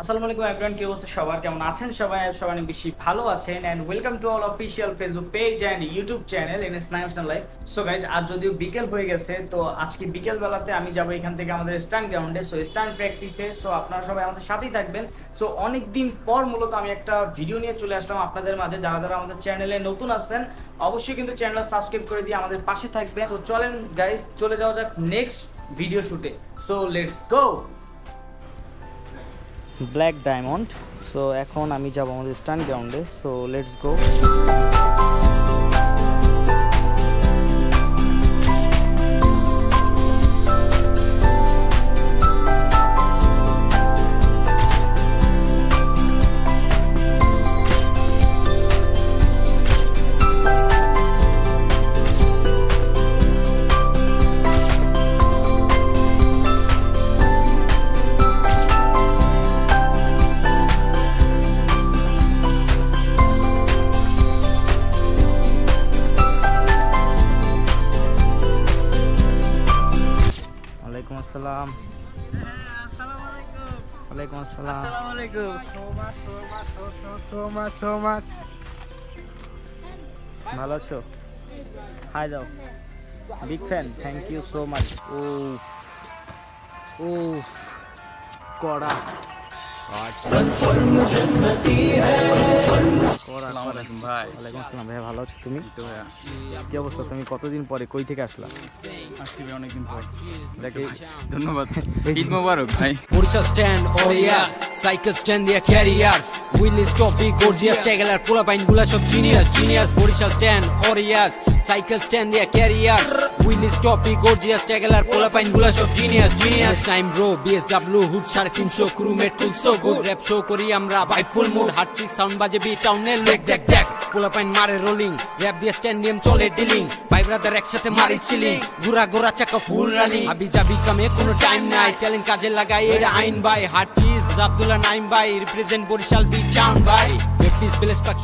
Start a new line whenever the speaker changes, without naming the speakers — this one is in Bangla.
আসসালামু আলাইকুম এভরিওয়ান, কি অবস্থা সবার? কেমন আছেন সবাই? সবাই অনেক বেশি ভালো আছেন and welcome to all official Facebook page and YouTube channel NS national life. So guys, আজ যদিও বিকেল হয়ে গেছে, তো আজকে বিকেল বেলাতে আমি যাব এখান থেকে আমাদের স্ট্যান্ড গ্রাউন্ডে, সো স্ট্যান্ড প্র্যাকটিসে। সো আপনারা সবাই আমাদের সাথেই থাকবেন। সো অনেক দিন পর মূলত আমি একটা ভিডিও নিয়ে চলে আসলাম আপনাদের মাঝে। যারা যারা আমাদের চ্যানেলে নতুন আছেন অবশ্যই কিন্তু চ্যানেলটা সাবস্ক্রাইব করে দিয়ে আমাদের পাশে থাকবেন। সো চলেন গাইজ, চলে যাওয়া যাক নেক্সট ভিডিও শুটে। So let's go. Black diamond. So এখন আমি যাব আমাদের স্ট্যান্ড গ্রাউন্ডে। So let's go. আসসালাম। ওয়ালাইকুম আসসালাম। ভালো আছো? হাই দাও। Big fan, thank you so much. ও ও কড়া। ভাইয়া ভালো আছো তুমি? কি অবস্থা? তুমি কতদিন পরে কই থেকে আসলা?
আসছি ভাই অনেকদিন পর। ধন্যবাদ। ঈদ মোবারক ভাই।
বরিশাল স্ট্যান্ড ওরিয়াস সাইকেল স্ট্যান্ড দিয়া ক্যারিয়ার্স উইলিস টপি গর্জিয়াস ট্যাগলার পোলা পাইন গুলা সব জিনিয়াস বরিশাল স্ট্যান্ড ওরিয়াস সাইকেল স্ট্যান্ড দিয়া ক্যারিয়ার্স উইলিস টপি গর্জিয়াস ট্যাগলার পোলা পাইন গুলা সব genius time bro BSW hood 350 crewmate full so good rap show করি আমরা ভাই ফুল মুড হাঁটছি সাউন্ড বাজে বি টাউনে লেক দেখ পোলা পাইন মারে রোলিং র‍্যাপ দিয়ে স্ট্যান্ডিয়াম চলে ডিলিং ভাই ব্রাদার একসাথে মারি চিলিং গোরা চাকা ফুল রানিং আবি যাবি কামে কোনো টাইম নাই ট্যালেন্ট কাজে লাগাই এটা আইন ভাই হাঁটছি আব্দুল্লাহ নাইম ভাই রিপ্রেজেন্ট বরিশাল বি চাউন ভাই প্র্যাকটিস বেলেস পাক